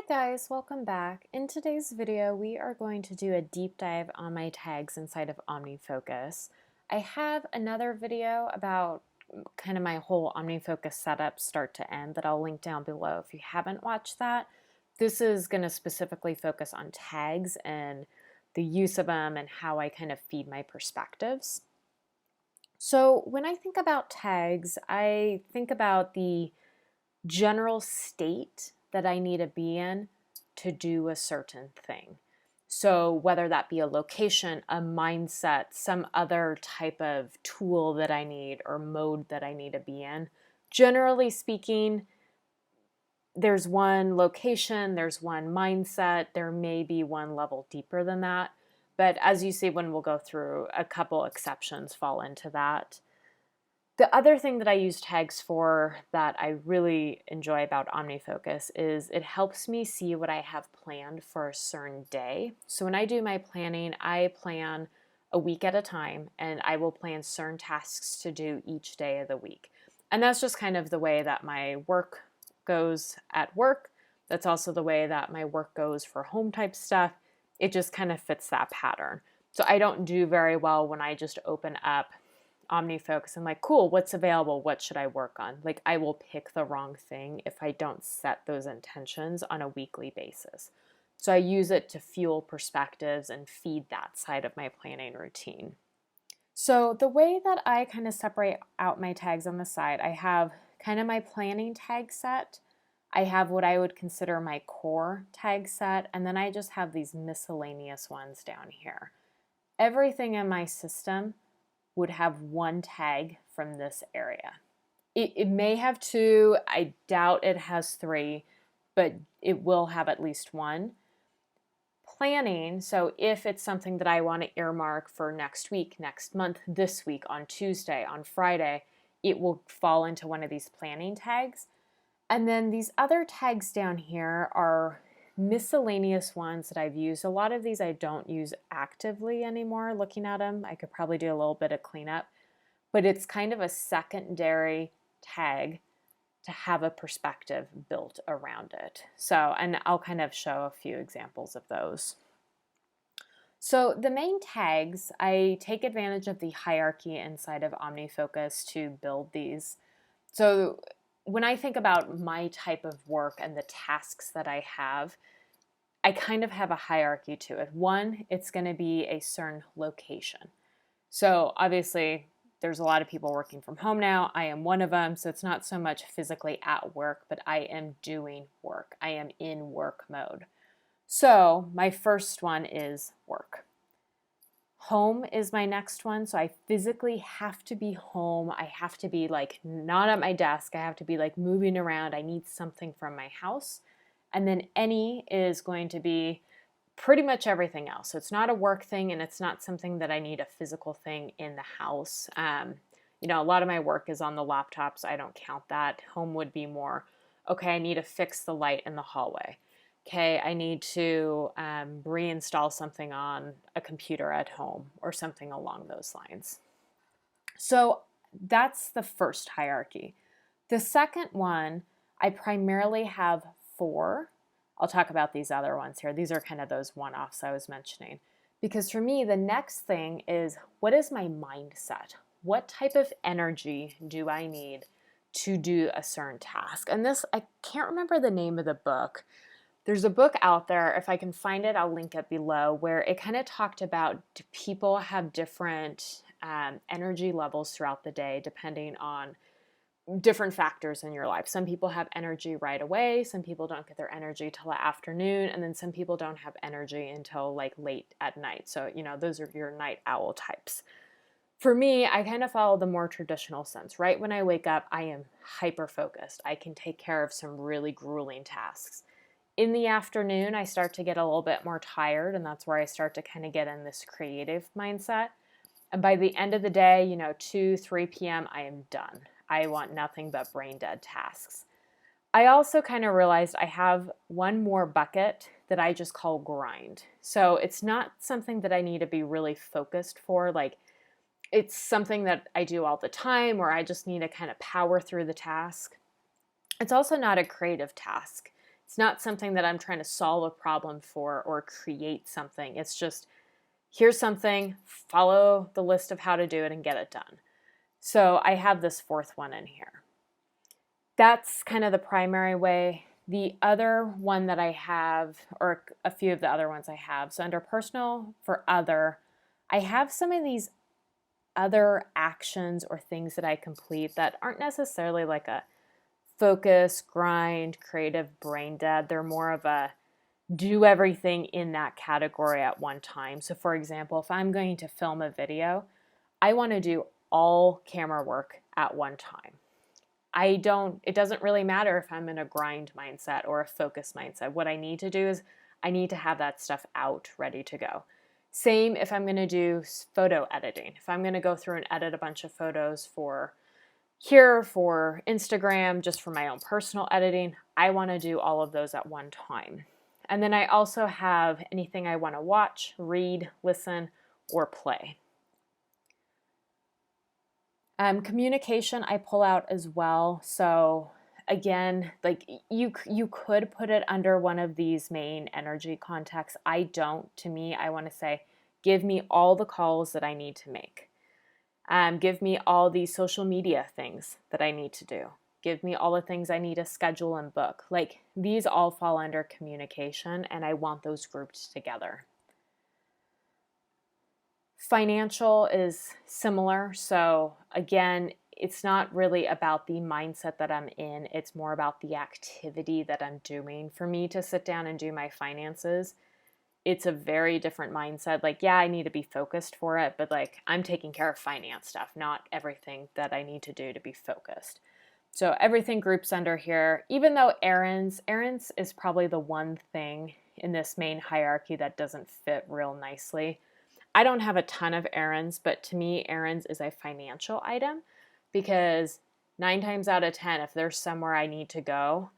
guys, welcome back. In today's video, we are going to do a deep dive on my tags inside of OmniFocus. I have another video about kind of my whole OmniFocus setup start to end that I'll link down below if you haven't watched that. This is going to specifically focus on tags and the use of them and how I kind of feed my perspectives. So when I think about tags, I think about the general state that I need to be in to do a certain thing. So whether that be a location, a mindset, some other type of tool that I need or mode that I need to be in, generally speaking, there's one location, there's one mindset, there may be one level deeper than that. But as you see when we'll go through, a couple exceptions fall into that. The other thing that I use tags for that I really enjoy about OmniFocus is it helps me see what I have planned for a certain day. So when I do my planning, I plan a week at a time and I will plan certain tasks to do each day of the week. And that's just kind of the way that my work goes at work. That's also the way that my work goes for home type stuff. It just kind of fits that pattern. So I don't do very well when I just open up OmniFocus and like, cool, what's available? What should I work on? Like, I will pick the wrong thing if I don't set those intentions on a weekly basis. So I use it to fuel perspectives and feed that side of my planning routine. So the way that I kind of separate out my tags on the side, I have kind of my planning tag set. I have what I would consider my core tag set, and then I just have these miscellaneous ones down here. Everything in my system would have one tag from this area. It may have two, I doubt it has three, but it will have at least one. Planning, so if it's something that I want to earmark for next week, next month, this week, on Tuesday, on Friday, it will fall into one of these planning tags. And then these other tags down here are miscellaneous ones that I've used. A lot of these I don't use actively anymore looking at them. I could probably do a little bit of cleanup, but it's kind of a secondary tag to have a perspective built around it. So, and I'll kind of show a few examples of those. So the main tags, I take advantage of the hierarchy inside of OmniFocus to build these. So when I think about my type of work and the tasks that I have, I kind of have a hierarchy to it. One, it's going to be a certain location. So obviously, there's a lot of people working from home now. I am one of them, so it's not so much physically at work, but I am doing work. I am in work mode. So my first one is work. Home is my next one, so I physically have to be home. I have to be like not at my desk. I have to be like moving around. I need something from my house. And then any is going to be pretty much everything else. So it's not a work thing and it's not something that I need a physical thing in the house. A lot of my work is on the laptop, so I don't count that. Home would be more, okay, I need to fix the light in the hallway. Okay, I need to reinstall something on a computer at home or something along those lines. So that's the first hierarchy. The second one, I primarily have 4. I'll talk about these other ones here. These are kind of those one-offs I was mentioning. Because for me, the next thing is, what is my mindset? What type of energy do I need to do a certain task? And this, I can't remember the name of the book. There's a book out there, if I can find it, I'll link it below, where it kind of talked about people have different energy levels throughout the day depending on different factors in your life. Some people have energy right away, some people don't get their energy till the afternoon, and then some people don't have energy until like late at night. So, those are your night owl types. For me, I kind of follow the more traditional sense. Right when I wake up, I am hyper-focused. I can take care of some really grueling tasks. In the afternoon, I start to get a little bit more tired, and that's where I start to kind of get in this creative mindset. And by the end of the day, 2, 3 p.m., I am done. I want nothing but brain dead tasks. I also kind of realized I have one more bucket that I just call grind. So it's not something that I need to be really focused for. Like, it's something that I do all the time, or I just need to kind of power through the task. It's also not a creative task. It's not something that I'm trying to solve a problem for or create something. It's just, here's something, follow the list of how to do it and get it done. So I have this fourth one in here. That's kind of the primary way. The other one that I have, or a few of the other ones I have, so under personal for other, I have some of these other actions or things that I complete that aren't necessarily like a focus, grind, creative, brain dead. They're more of a do everything in that category at one time. So for example, if I'm going to film a video, I want to do all camera work at one time. It doesn't really matter if I'm in a grind mindset or a focus mindset. What I need to do is I need to have that stuff out, ready to go. Same if I'm going to do photo editing. If I'm going to go through and edit a bunch of photos for Instagram, just for my own personal editing, I want to do all of those at one time. And then I also have anything I want to watch, read, listen, or play. Communication I pull out as well. So again, like you could put it under one of these main energy contexts. I don't. To me, I want to say, give me all the calls that I need to make. Give me all the social media things that I need to do. Give me all the things I need to schedule and book. Like these all fall under communication, and I want those grouped together. Financial is similar. So again, it's not really about the mindset that I'm in. It's more about the activity that I'm doing. For me to sit down and do my finances, it's a very different mindset. Like, yeah, I need to be focused for it, but like I'm taking care of finance stuff, not everything that I need to do to be focused. So everything groups under here, even though errands is probably the one thing in this main hierarchy that doesn't fit real nicely. I don't have a ton of errands, but to me, errands is a financial item because 9 times out of 10, if there's somewhere I need to go,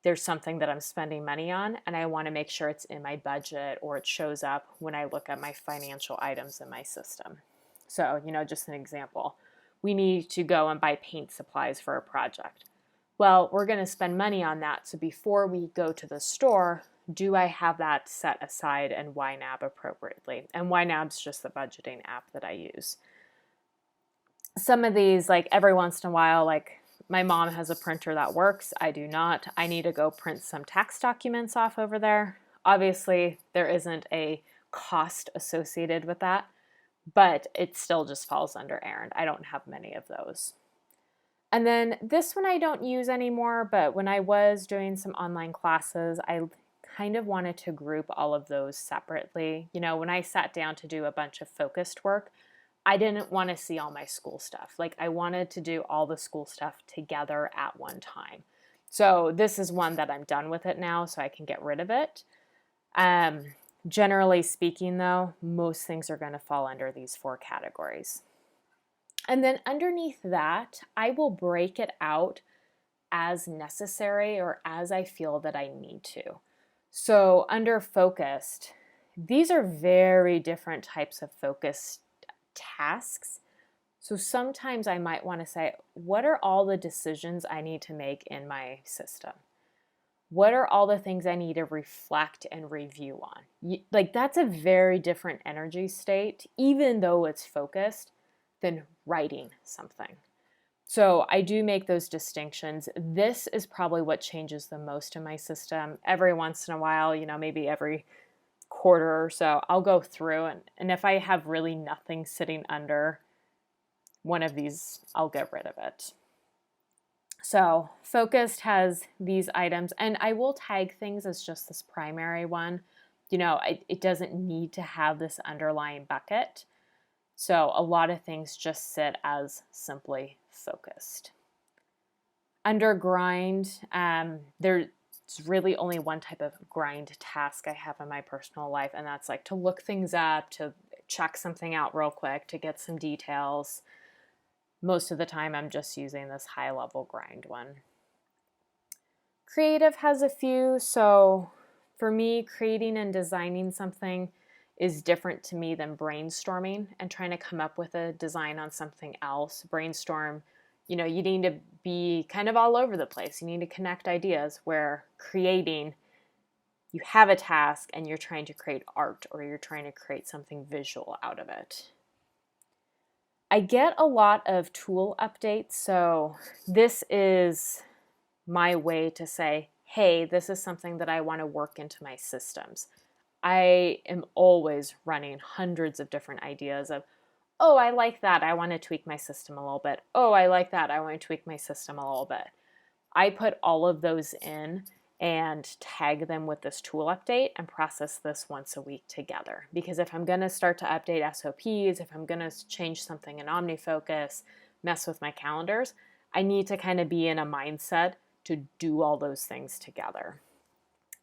there's something that I'm spending money on, and I want to make sure it's in my budget or it shows up when I look at my financial items in my system. So, just an example. We need to go and buy paint supplies for a project. Well, we're going to spend money on that. So before we go to the store, do I have that set aside and YNAB appropriately? And YNAB's just the budgeting app that I use. Some of these, like every once in a while, like my mom has a printer that works. I do not. I need to go print some tax documents off over there. Obviously, there isn't a cost associated with that, but it still just falls under errand. I don't have many of those. And then this one I don't use anymore, but when I was doing some online classes, I kind of wanted to group all of those separately. When I sat down to do a bunch of focused work, I didn't want to see all my school stuff. Like I wanted to do all the school stuff together at one time. So this is one that I'm done with it now, so I can get rid of it. Generally speaking though, most things are going to fall under these 4 categories. And then underneath that, I will break it out as necessary or as I feel that I need to. So under focused, these are very different types of focused tasks. So sometimes I might want to say, what are all the decisions I need to make in my system? What are all the things I need to reflect and review on? Like that's a very different energy state, even though it's focused, than writing something. So I do make those distinctions. This is probably what changes the most in my system. Every once in a while, maybe every quarter or so, I'll go through and if I have really nothing sitting under one of these, I'll get rid of it. So focused has these items, and I will tag things as just this primary one. It doesn't need to have this underlying bucket. So a lot of things just sit as simply focused. Under grind, there's really only one type of grind task I have in my personal life, and that's like to look things up, to check something out real quick, to get some details. Most of the time I'm just using this high-level grind one. Creative has a few, so for me, creating and designing something is different to me than brainstorming and trying to come up with a design on something else. Brainstorm, You need to be kind of all over the place. You need to connect ideas where creating, you have a task and you're trying to create art or you're trying to create something visual out of it. I get a lot of tool updates, so this is my way to say, hey, this is something that I want to work into my systems. I am always running hundreds of different ideas of, oh, I like that, I want to tweak my system a little bit. Oh, I like that, I want to tweak my system a little bit. I put all of those in and tag them with this tool update and process this once a week together. Because if I'm going to start to update SOPs, if I'm going to change something in OmniFocus, mess with my calendars, I need to kind of be in a mindset to do all those things together.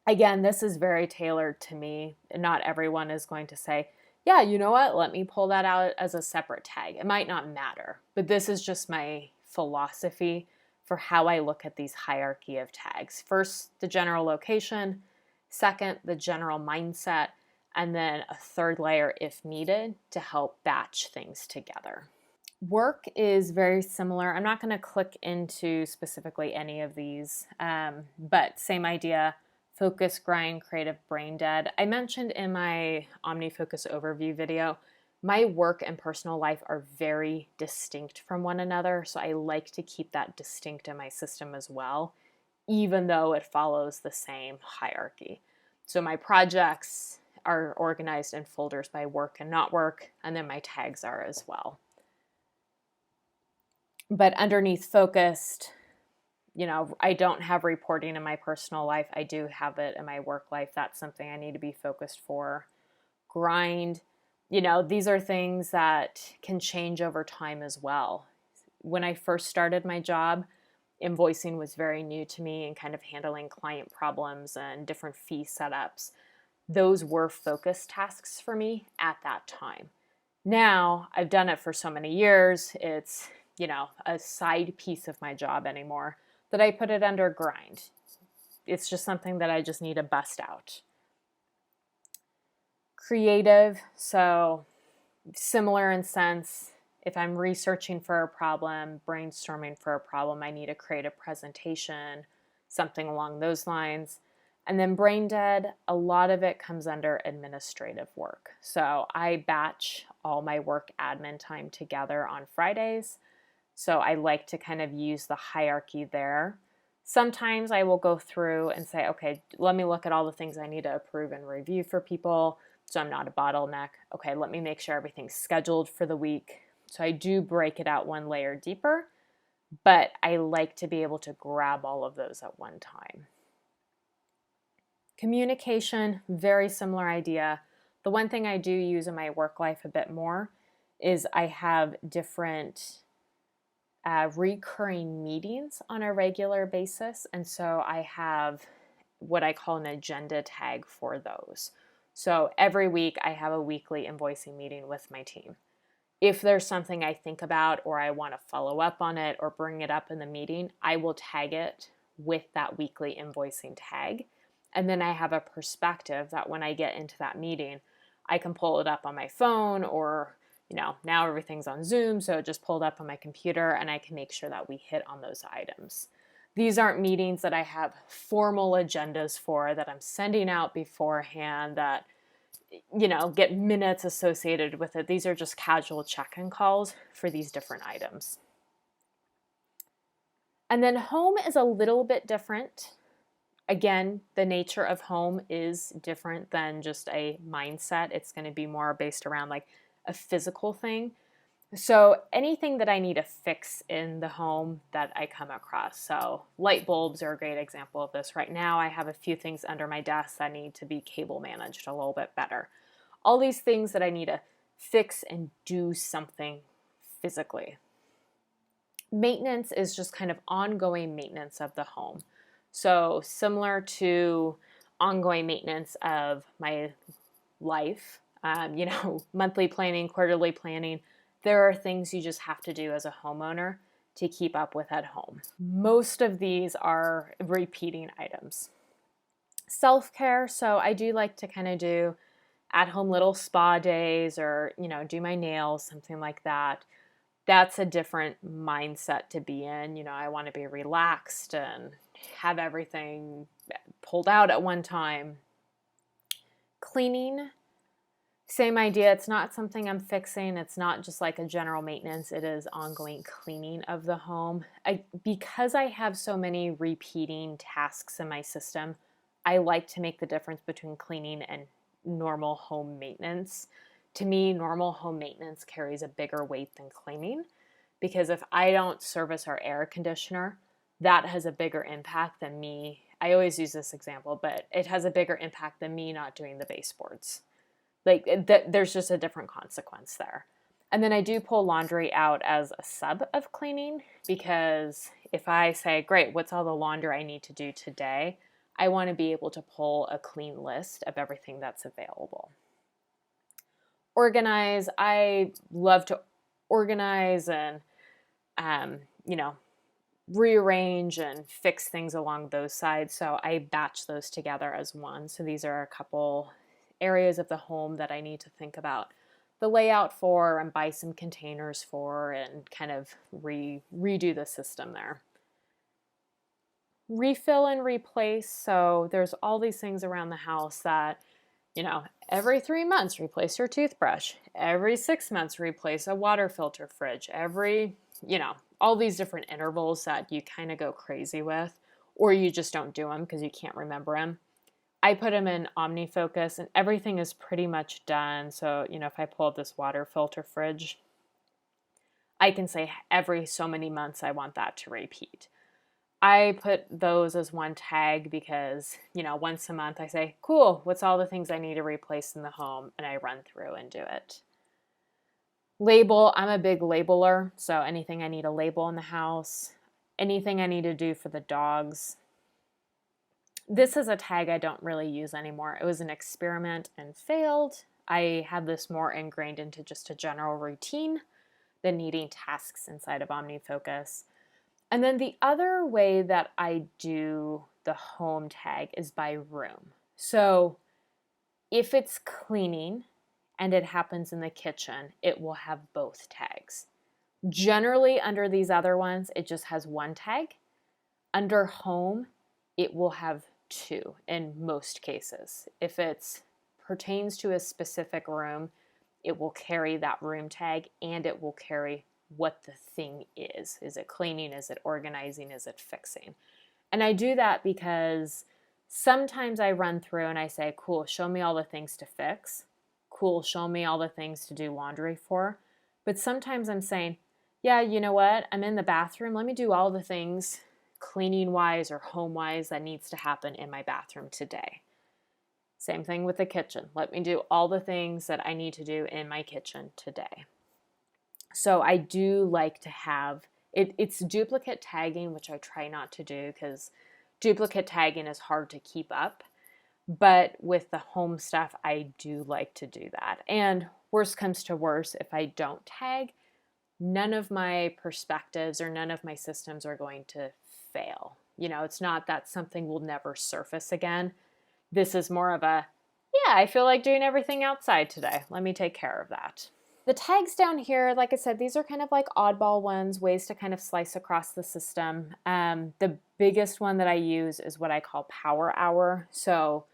Again, this is very tailored to me. Not everyone is going to say, yeah, you know what, let me pull that out as a separate tag. It might not matter, but this is just my philosophy for how I look at these hierarchy of tags. First, the general location. Second, the general mindset. And then a third layer if needed to help batch things together. Work is very similar. I'm not going to click into specifically any of these, but same idea. Focus, grind, creative, brain dead. I mentioned in my OmniFocus overview video, my work and personal life are very distinct from one another, so I like to keep that distinct in my system as well, even though it follows the same hierarchy. So my projects are organized in folders by work and not work, and then my tags are as well. But underneath focused, I don't have reporting in my personal life. I do have it in my work life. That's something I need to be focused for. Grind, these are things that can change over time as well. When I first started my job, invoicing was very new to me and kind of handling client problems and different fee setups. Those were focus tasks for me at that time. Now, I've done it for so many years, it's, a side piece of my job anymore, that I put it under grind. It's just something that I just need to bust out. Creative, so similar in sense, if I'm researching for a problem, brainstorming for a problem, I need to create a presentation, something along those lines. And then brain dead, a lot of it comes under administrative work. So I batch all my work admin time together on Fridays. So I like to kind of use the hierarchy there. Sometimes I will go through and say, okay, let me look at all the things I need to approve and review for people so I'm not a bottleneck. Okay, let me make sure everything's scheduled for the week. So I do break it out one layer deeper, but I like to be able to grab all of those at one time. Communication, very similar idea. The one thing I do use in my work life a bit more is I have different recurring meetings on a regular basis. And so I have what I call an agenda tag for those. So every week I have a weekly invoicing meeting with my team. If there's something I think about or I want to follow up on it or bring it up in the meeting, I will tag it with that weekly invoicing tag. And then I have a perspective that when I get into that meeting, I can pull it up on my phone or, now everything's on Zoom, so it just pulled up on my computer and I can make sure that we hit on those items. These aren't meetings that I have formal agendas for that I'm sending out beforehand that, get minutes associated with it. These are just casual check-in calls for these different items. And then home is a little bit different. Again, the nature of home is different than just a mindset. It's going to be more based around like a physical thing. So anything that I need to fix in the home that I come across. So light bulbs are a great example of this. Right now I have a few things under my desk that need to be cable managed a little bit better. All these things that I need to fix and do something physically. Maintenance is just kind of ongoing maintenance of the home. So similar to ongoing maintenance of my life, monthly planning, quarterly planning, there are things you just have to do as a homeowner to keep up with at home. Most of these are repeating items. Self-care, so I do like to kind of do at-home little spa days or, do my nails, something like that. that's a different mindset to be in. You know, I want to be relaxed and have everything pulled out at one time. Cleaning, same idea. It's not something I'm fixing. It's not just like a general maintenance. It is ongoing cleaning of the home. Because I have so many repeating tasks in my system, I like to make the difference between cleaning and normal home maintenance. To me, normal home maintenance carries a bigger weight than cleaning, because if I don't service our air conditioner, that has a bigger impact than me. I always use this example, but it has a bigger impact than me not doing the baseboards. Like, there's just a different consequence there. And then I do pull laundry out as a sub of cleaning, because if I say, great, what's all the laundry I need to do today? I want to be able to pull a clean list of everything that's available. Organize. I love to organize and, rearrange and fix things along those sides. So I batch those together as one. So these are a couple areas of the home that I need to think about the layout for and buy some containers for and kind of redo the system there. Refill and replace. So there's all these things around the house that, every 3 months replace your toothbrush. Every 6 months replace a water filter fridge. Every, all these different intervals that you kind of go crazy with, or you just don't do them because you can't remember them. I put them in OmniFocus and everything is pretty much done. So, if I pull up this water filter fridge, I can say every so many months I want that to repeat. I put those as one tag because, once a month I say, cool, what's all the things I need to replace in the home? And I run through and do it. Label, I'm a big labeler. So anything I need a label in the house, anything I need to do for the dogs. This is a tag I don't really use anymore. It was an experiment and failed. I had this more ingrained into just a general routine than needing tasks inside of OmniFocus. And then the other way that I do the home tag is by room. So if it's cleaning and it happens in the kitchen, it will have both tags. Generally, under these other ones, it just has one tag. Under home, it will have two in most cases. If it pertains to a specific room, it will carry that room tag and it will carry what the thing is. Is it cleaning? Is it organizing? Is it fixing? And I do that because sometimes I run through and I say, cool, show me all the things to fix. Cool, show me all the things to do laundry for. But sometimes I'm saying, yeah, you know what? I'm in the bathroom. Let me do all the things cleaning wise or home wise that needs to happen in my bathroom today. Same thing with the kitchen. Let me do all the things that I need to do in my kitchen today. So I do like to have, it's duplicate tagging, which I try not to do because duplicate tagging is hard to keep up. But with the home stuff, I do like to do that. And worst comes to worst, if I don't tag, none of my perspectives or none of my systems are going to fail. It's not that something will never surface again. This is more of a, yeah, I feel like doing everything outside today. Let me take care of that. The tags down here, like I said, these are kind of like oddball ones, ways to kind of slice across the system. The biggest one that I use is what I call power hour. So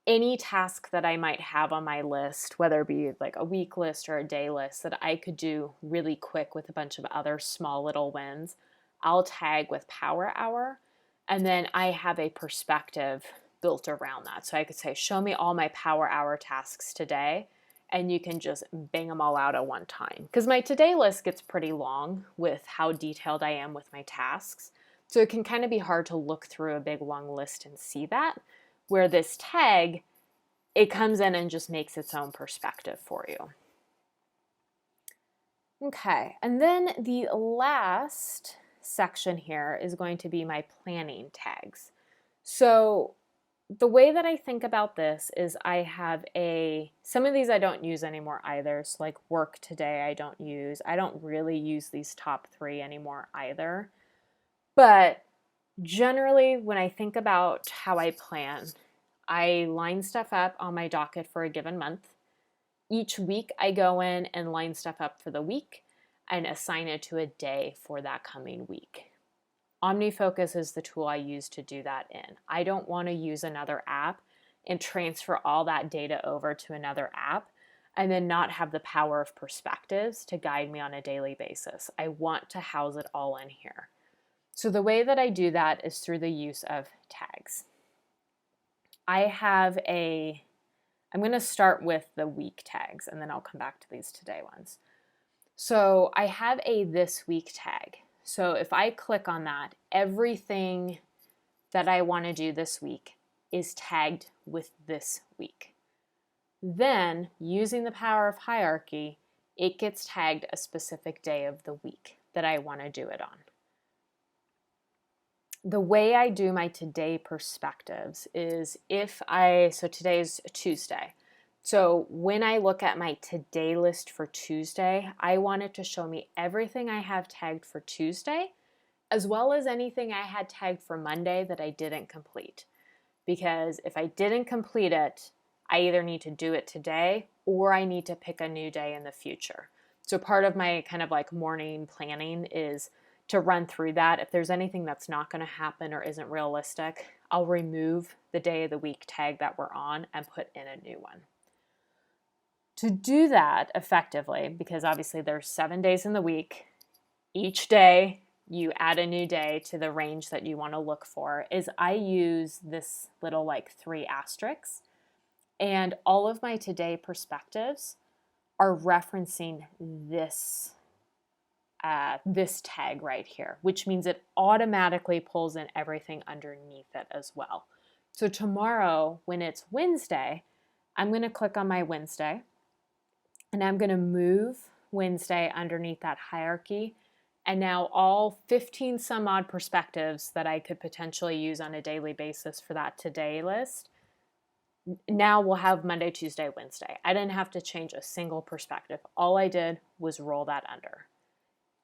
any task that I might have on my list, whether it be like a week list or a day list that I could do really quick with a bunch of other small little wins, I'll tag with power hour. And then I have a perspective built around that. So I could say, show me all my power hour tasks today. And you can just bang them all out at one time. Because my today list gets pretty long with how detailed I am with my tasks. So it can kind of be hard to look through a big long list and see that. Where this tag, it comes in and just makes its own perspective for you. Okay, and then the last section here is going to be my planning tags. So the way that I think about this is I have some of these I don't use anymore either. So like work today I don't use. I don't really use these top 3 anymore either. But generally when I think about how I plan, I line stuff up on my docket for a given month. Each week I go in and line stuff up for the week. and assign it to a day for that coming week. OmniFocus is the tool I use to do that in. I don't want to use another app and transfer all that data over to another app and then not have the power of perspectives to guide me on a daily basis. I want to house it all in here. So the way that I do that is through the use of tags. I'm going to start with the week tags and then I'll come back to these today ones. So I have a this week tag. So if I click on that, everything that I want to do this week is tagged with this week. Then, using the power of hierarchy, it gets tagged a specific day of the week that I want to do it on. The way I do my today perspectives is so today's Tuesday. So when I look at my today list for Tuesday, I want it to show me everything I have tagged for Tuesday, as well as anything I had tagged for Monday that I didn't complete. Because if I didn't complete it, I either need to do it today or I need to pick a new day in the future. So part of my kind of like morning planning is to run through that. If there's anything that's not going to happen or isn't realistic, I'll remove the day of the week tag that we're on and put in a new one. To do that effectively, because obviously there's 7 days in the week, each day you add a new day to the range that you want to look for, is I use this little like 3 asterisks, and all of my today perspectives are referencing this tag right here, which means it automatically pulls in everything underneath it as well. So tomorrow, when it's Wednesday, I'm going to click on my Wednesday, and I'm going to move Wednesday underneath that hierarchy. And now all 15 some odd perspectives that I could potentially use on a daily basis for that today list, now we'll have Monday, Tuesday, Wednesday. I didn't have to change a single perspective. All I did was roll that under.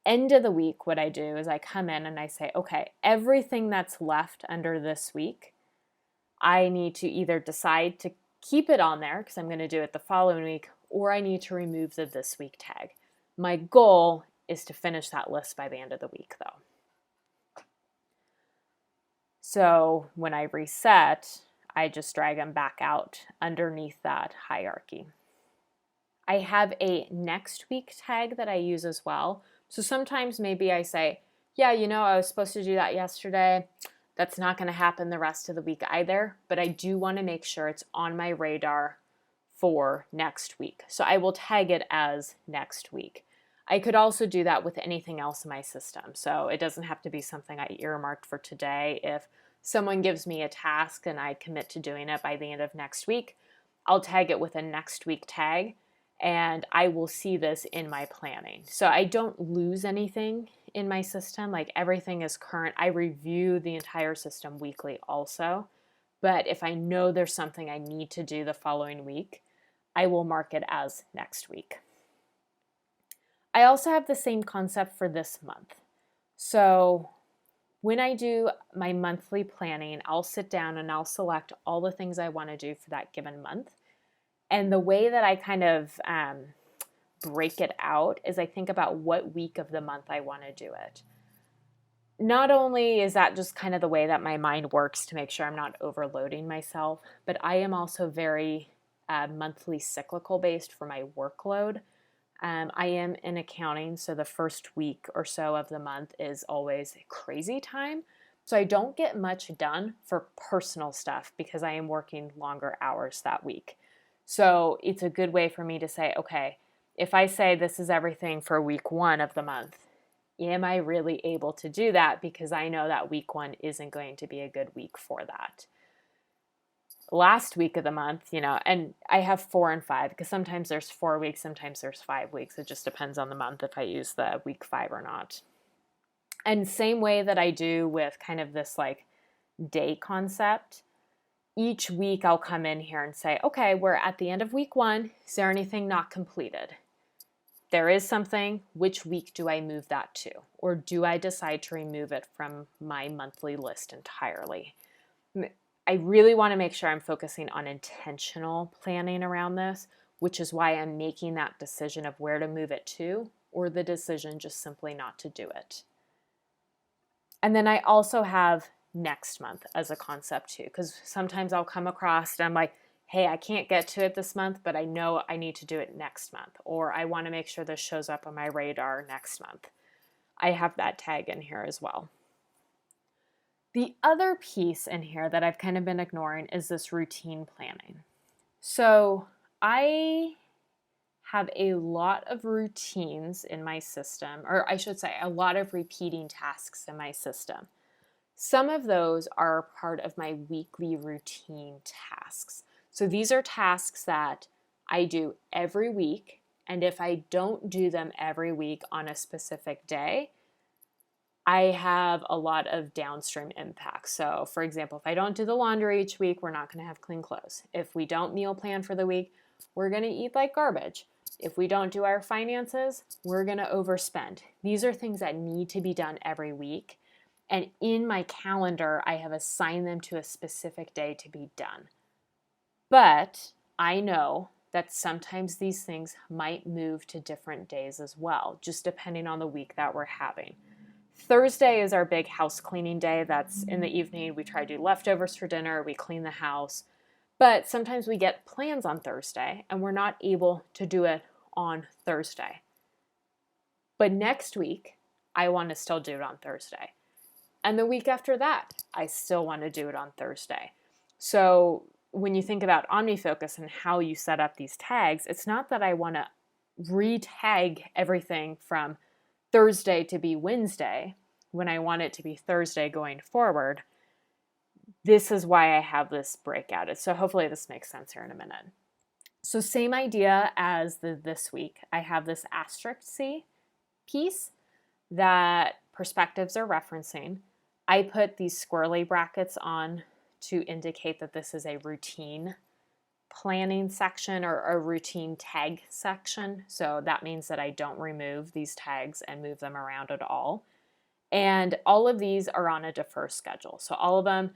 End of the week, what I do is I come in and I say, okay, everything that's left under this week, I need to either decide to keep it on there because I'm going to do it the following week, or I need to remove the this week tag. My goal is to finish that list by the end of the week though. So when I reset, I just drag them back out underneath that hierarchy. I have a next week tag that I use as well. So sometimes maybe I say, yeah, I was supposed to do that yesterday. That's not going to happen the rest of the week either, but I do want to make sure it's on my radar for next week. So I will tag it as next week. I could also do that with anything else in my system. So it doesn't have to be something I earmarked for today. If someone gives me a task and I commit to doing it by the end of next week, I'll tag it with a next week tag, and I will see this in my planning. So I don't lose anything in my system. Like everything is current. I review the entire system weekly also. But if I know there's something I need to do the following week, I will mark it as next week. I also have the same concept for this month. So when I do my monthly planning, I'll sit down and I'll select all the things I want to do for that given month. And the way that I kind of break it out is I think about what week of the month I want to do it. Not only is that just kind of the way that my mind works to make sure I'm not overloading myself, but I am also very monthly cyclical based for my workload. I am in accounting, so the first week or so of the month is always a crazy time. So I don't get much done for personal stuff because I am working longer hours that week. So it's a good way for me to say, okay, if I say this is everything for week 1 of the month, am I really able to do that? Because I know that week 1 isn't going to be a good week for that. Last week of the month, and I have 4 and 5 because sometimes there's 4 weeks, sometimes there's 5 weeks. It just depends on the month if I use the week 5 or not. And same way that I do with kind of this like day concept, each week I'll come in here and say, okay, we're at the end of week 1. Is there anything not completed? There is something. Which week do I move that to? Or do I decide to remove it from my monthly list entirely? I really want to make sure I'm focusing on intentional planning around this, which is why I'm making that decision of where to move it to or the decision just simply not to do it. And then I also have next month as a concept too, because sometimes I'll come across and I'm like, hey, I can't get to it this month, but I know I need to do it next month, or I want to make sure this shows up on my radar next month. I have that tag in here as well. The other piece in here that I've kind of been ignoring is this routine planning. So I have a lot of routines in my system, or I should say a lot of repeating tasks in my system. Some of those are part of my weekly routine tasks. So these are tasks that I do every week, and if I don't do them every week on a specific day, I have a lot of downstream impacts. So for example, if I don't do the laundry each week, we're not going to have clean clothes. If we don't meal plan for the week, we're going to eat like garbage. If we don't do our finances, we're going to overspend. These are things that need to be done every week. And in my calendar, I have assigned them to a specific day to be done. But I know that sometimes these things might move to different days as well, just depending on the week that we're having. Thursday is our big house cleaning day. That's in the evening. We try to do leftovers for dinner. We clean the house. But sometimes we get plans on Thursday and we're not able to do it on Thursday. But next week, I want to still do it on Thursday. And the week after that, I still want to do it on Thursday. So when you think about OmniFocus and how you set up these tags, it's not that I want to re-tag everything from Thursday to be Wednesday when I want it to be Thursday going forward. This is why I have this breakout. So hopefully this makes sense here in a minute. So same idea as this week. I have this asterisk C piece that perspectives are referencing. I put these squirrely brackets on to indicate that this is a routine planning section or a routine tag section. So that means that I don't remove these tags and move them around at all. And all of these are on a defer schedule. So all of them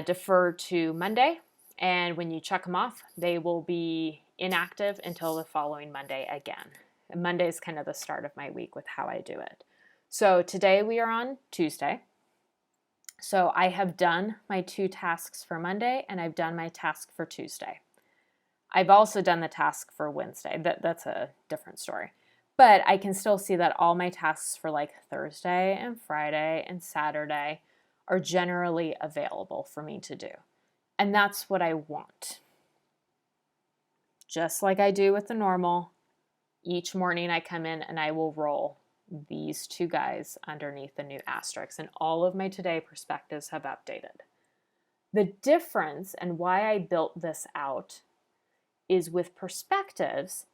defer to Monday. And when you check them off, they will be inactive until the following Monday again. And Monday is kind of the start of my week with how I do it. So today we are on Tuesday. So I have done my 2 tasks for Monday and I've done my task for Tuesday. I've also done the task for Wednesday. That's a different story. But I can still see that all my tasks for like Thursday and Friday and Saturday are generally available for me to do. And that's what I want. Just like I do with the normal, each morning I come in and I will roll these 2 guys underneath the new asterisks, and all of my today perspectives have updated. The difference and why I built this out is with perspectives,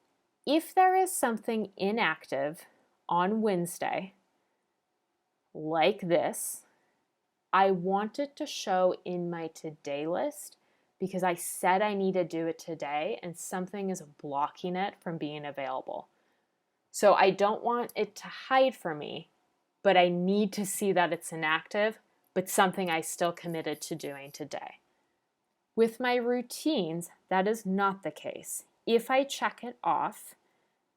if there is something inactive on Wednesday, like this, I want it to show in my today list because I said I need to do it today and something is blocking it from being available. So I don't want it to hide from me, but I need to see that it's inactive, but something I still committed to doing today. With my routines, that is not the case. If I check it off,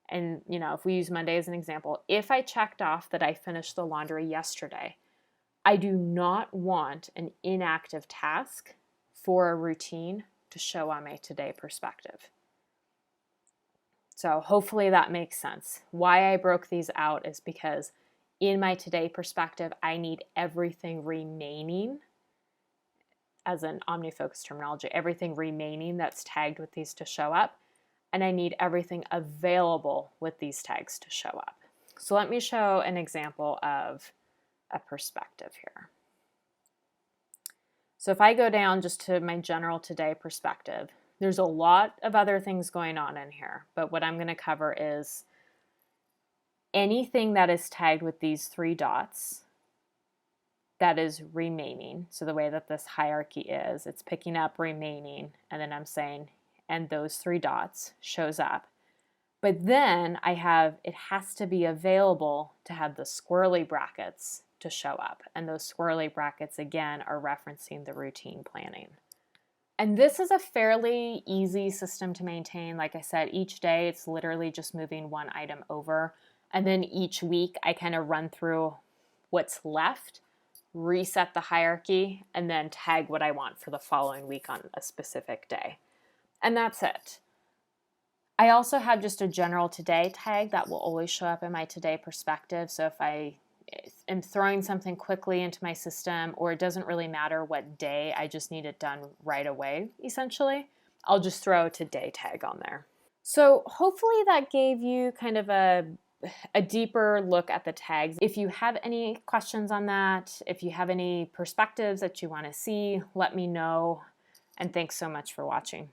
and if we use Monday as an example, if I checked off that I finished the laundry yesterday, I do not want an inactive task for a routine to show on my today perspective. So hopefully that makes sense. Why I broke these out is because in my today perspective, I need everything remaining, as an OmniFocus terminology, everything remaining that's tagged with these to show up. And I need everything available with these tags to show up. So let me show an example of a perspective here. So if I go down just to my general today perspective, there's a lot of other things going on in here, but what I'm going to cover is anything that is tagged with these 3 dots that is remaining. So the way that this hierarchy is, it's picking up remaining, and then I'm saying, and those 3 dots shows up. But then I have, it has to be available to have the squirrely brackets to show up. And those squirrely brackets, again, are referencing the routine planning. And this is a fairly easy system to maintain. Like I said, each day it's literally just moving 1 item over. And then each week I kind of run through what's left, reset the hierarchy, and then tag what I want for the following week on a specific day. And that's it. I also have just a general today tag that will always show up in my today perspective. So if I am throwing something quickly into my system, or it doesn't really matter what day, I just need it done right away, essentially, I'll just throw a today tag on there. So hopefully that gave you kind of a deeper look at the tags. If you have any questions on that, if you have any perspectives that you want to see, let me know. And thanks so much for watching.